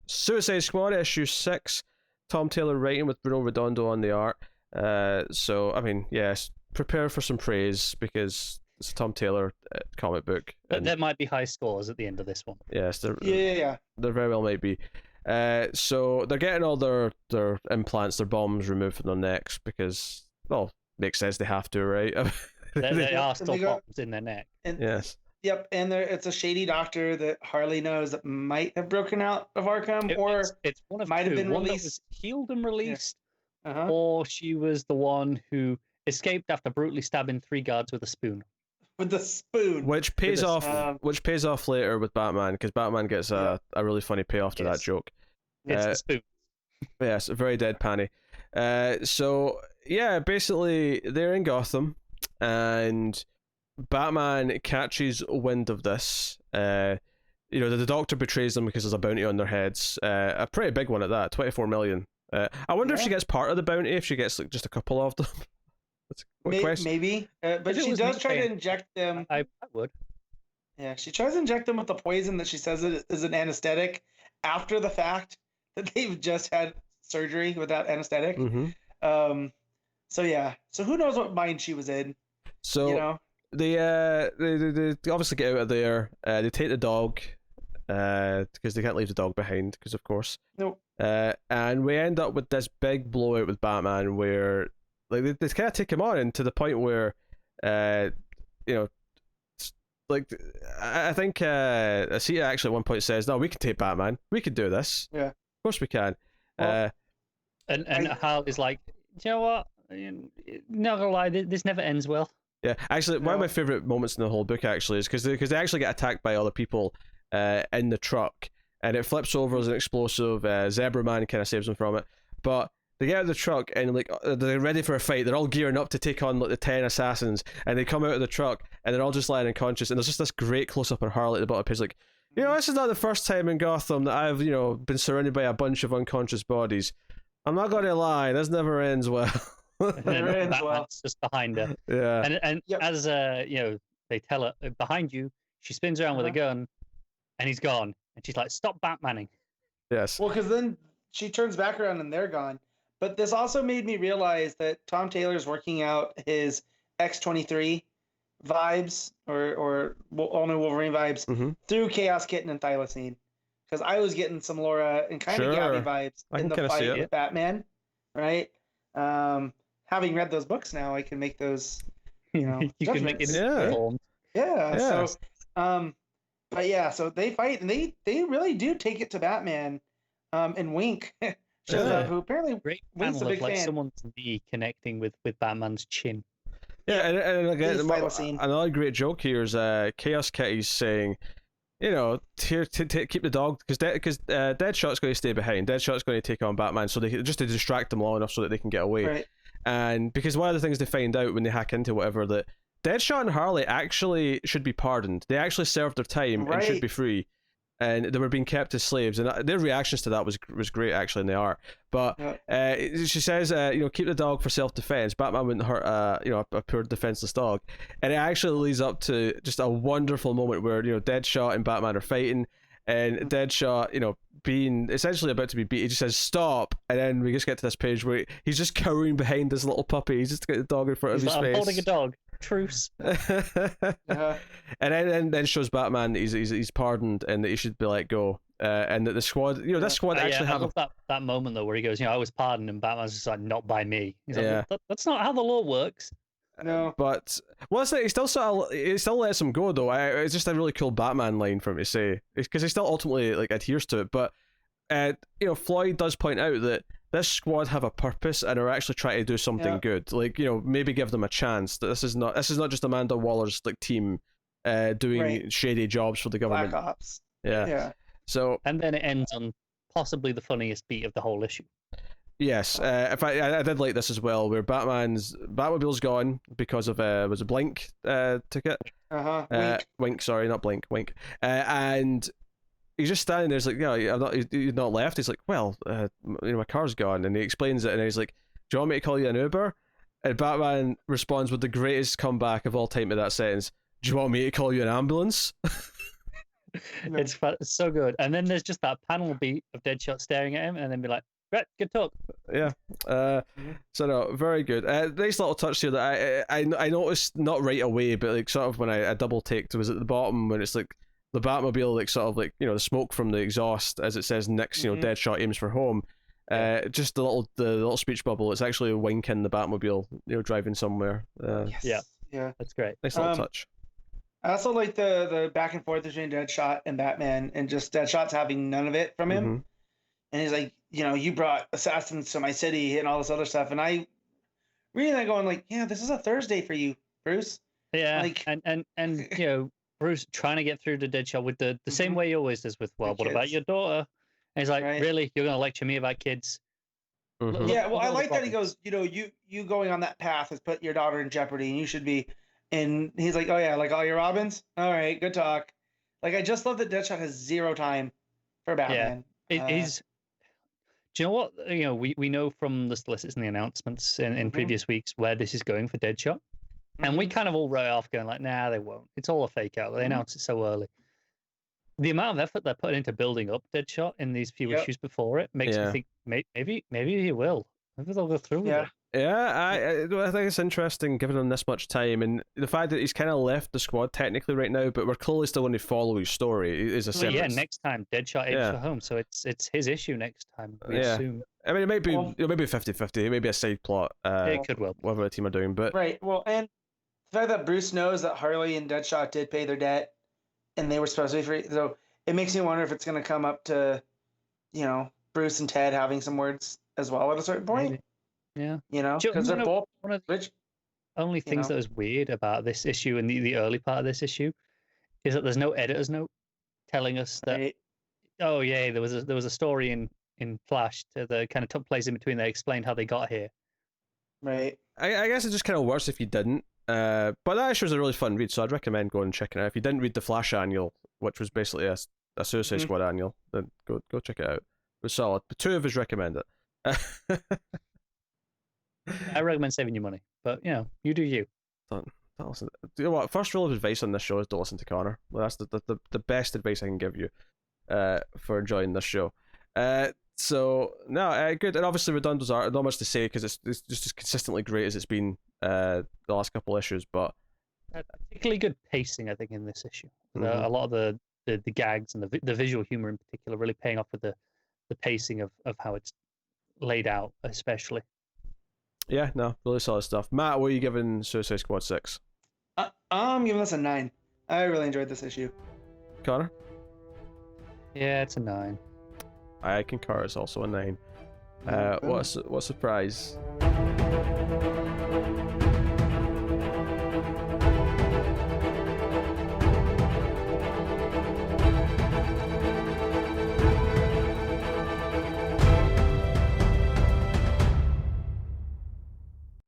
Suicide Squad issue 6. Tom Taylor writing with Bruno Redondo on the art. So I mean, yes, prepare for some praise because it's a Tom Taylor comic book. But there might be high scores at the end of this one. Yes, there very well might be. So they're getting all their implants, their bombs removed from their necks because, well, makes sense, they have to, right? They are still bombs in their neck. Yes. Yep, and it's a shady doctor that Harley knows that might have broken out of Arkham, it's one of might two. have been one released, that was healed and released, yeah. or she was the one who escaped after brutally stabbing 3 guards with a spoon. With the spoon, which pays off later with Batman, because Batman gets a really funny payoff to that joke. It's the spoon. Yes, very deadpanny. So yeah, basically they're in Gotham, and Batman catches wind of this. The doctor betrays them because there's a bounty on their heads. A pretty big one at that, 24 million. I wonder if she gets part of the bounty, if she gets like just a couple of them. Maybe, but she does try to inject them. I would. Yeah, she tries to inject them with the poison that she says is an anesthetic after the fact that they've just had surgery without anesthetic. Mm-hmm. So who knows what mind she was in? So they obviously get out of there. They take the dog because they can't leave the dog behind because of course. Nope. And we end up with this big blowout with Batman where like they kind of take him on, and to the point where like I think Asita actually at one point says, "No, we can take Batman. We can do this. Yeah, of course we can." Well, and Hal is like, you know what? Not gonna lie, this never ends well. Yeah, actually, one of my favorite moments in the whole book actually is because they actually get attacked by other people in the truck, and it flips over as an explosive. Zebra Man kind of saves them from it, but they get out of the truck and like they're ready for a fight. They're all gearing up to take on like the 10 assassins, and they come out of the truck and they're all just lying unconscious. And there's just this great close up on Harley at the bottom of the page, like, this is not the first time in Gotham that I've been surrounded by a bunch of unconscious bodies. I'm not gonna lie, this never ends well. Batman's just behind her. Yeah. And as they tell her behind you, she spins around with a gun, and he's gone. And she's like, "Stop Batmaning." Yes. Well, because then she turns back around and they're gone. But this also made me realize that Tom Taylor's working out his X-23 vibes or all new Wolverine vibes through Chaos Kitten and Thylacine. Because I was getting some Laura and kind of Gabby vibes in the fight with Batman, right? Having read those books now, I can make those, you can make it informed. Yeah. So, so they fight and they really do take it to Batman, and Wink shows up, who apparently Wink's a big fan. Someone's knee connecting with Batman's chin. Yeah, and again, another great joke here is Chaos Kitty's saying, here, keep the dog, because Deadshot's going to stay behind. Deadshot's going to take on Batman, so just to distract them long enough so that they can get away. Right. And because one of the things they find out when they hack into whatever, that Deadshot and Harley actually should be pardoned. They actually served their time and should be free. And they were being kept as slaves, and their reactions to that was great actually in the art. But she says, keep the dog for self-defense. Batman wouldn't hurt a poor defenseless dog, and it actually leads up to just a wonderful moment where Deadshot and Batman are fighting, and Deadshot being essentially about to be beat, he just says stop, and then we just get to this page where he's just cowering behind this little puppy. He's just got the dog in front of his face. I'm holding a dog. Truce. And then shows Batman that he's pardoned and that he should be let go. And that the squad, this squad actually have that moment though where he goes, I was pardoned, and Batman's just like, not by me. He's like, that's not how the law works. No, but he still lets him go though. It's just a really cool Batman line for him to say, because he still ultimately adheres to it. But Floyd does point out that this squad have a purpose and are actually trying to do something good. Maybe give them a chance. That this is not just Amanda Waller's team doing shady jobs for the government. Black Ops. Yeah. So and then it ends on possibly the funniest beat of the whole issue. Yes, in fact, I did like this as well, where Batmobile's gone because of was a Blink ticket. Wink. Sorry, not Blink. Wink. And he's just standing there. He's like, you're not left. He's like, well, my car's gone, and he explains it, and he's like, do you want me to call you an Uber? And Batman responds with the greatest comeback of all time to that sentence: do you want me to call you an ambulance? It's so good. And then there's just that panel beat of Deadshot staring at him, and then be like, "Right, good talk." Yeah. So no, very good. Nice little touch here that I noticed not right away, but like sort of when I double taked was at the bottom when it's like the Batmobile, like sort of like the smoke from the exhaust as it says Nick's Deadshot aims for home. Just the little speech bubble. It's actually a wink in the Batmobile, driving somewhere. Yes. Yeah, that's great. Nice little touch. I also like the back and forth between Deadshot and Batman, and just Deadshot's having none of it from him, and he's like, you brought assassins to my city and all this other stuff, and I reading that going like, yeah, this is a Thursday for you, Bruce. Yeah, like, and Bruce trying to get through to Deadshot with the same way he always does with, well, what about your daughter? And he's like, really? You're going to lecture me about kids? Yeah, well, I like that he goes, you going on that path has put your daughter in jeopardy, and you should be. And he's like, oh yeah, like all your Robins? All right, good talk. Like, I just love that Deadshot has zero time for Batman. Yeah, he's. Do you know what? We know from the solicits and the announcements in previous weeks where this is going for Deadshot. And we kind of all wrote off going like, nah, they won't. It's all a fake out. They announced it so early. The amount of effort they're putting into building up Deadshot in these few issues before it makes me think maybe he will. Maybe they'll go through with it. Yeah, I think it's interesting giving him this much time, and the fact that he's kind of left the squad technically right now, but we're clearly still going to follow his story. Is a next time Deadshot aims for home, so it's his issue next time. We assume. I mean, it might be 50-50. It may be a side plot. It could well. Whatever the team are doing, but right. Well, and the fact that Bruce knows that Harley and Deadshot did pay their debt, and they were supposed to be free, so it makes me wonder if it's going to come up to, Bruce and Ted having some words as well at a certain point. Maybe. Yeah, because they're both one of the rich. Only things that was weird about this issue and the early part of this issue is that there's no editor's note telling us that. Oh yeah, there was a story in Flash that kind of took place in between. They explained how they got here. Right. I guess it just kind of works if you didn't. But that issue was a really fun read, so I'd recommend going and checking it out. If you didn't read the Flash annual, which was basically a Suicide Squad annual, then go check it out. It was solid. The two of us recommend it. I recommend saving your money, but you do you. Don't listen. You know what? First rule of advice on this show is don't listen to Connor. Well, that's the best advice I can give you for enjoying this show. So no, good. And obviously Redondo's art, not much to say because it's just as consistently great as it's been the last couple issues. But particularly good pacing, I think, in this issue. A lot of the gags and the visual humor in particular really paying off with the pacing of how it's laid out, especially. Yeah, no, really solid stuff. Matt, what are you giving Suicide Squad 6? I'm giving this a 9. I really enjoyed this issue. Connor? Yeah, it's a 9. I concur, it's also a 9. What a surprise.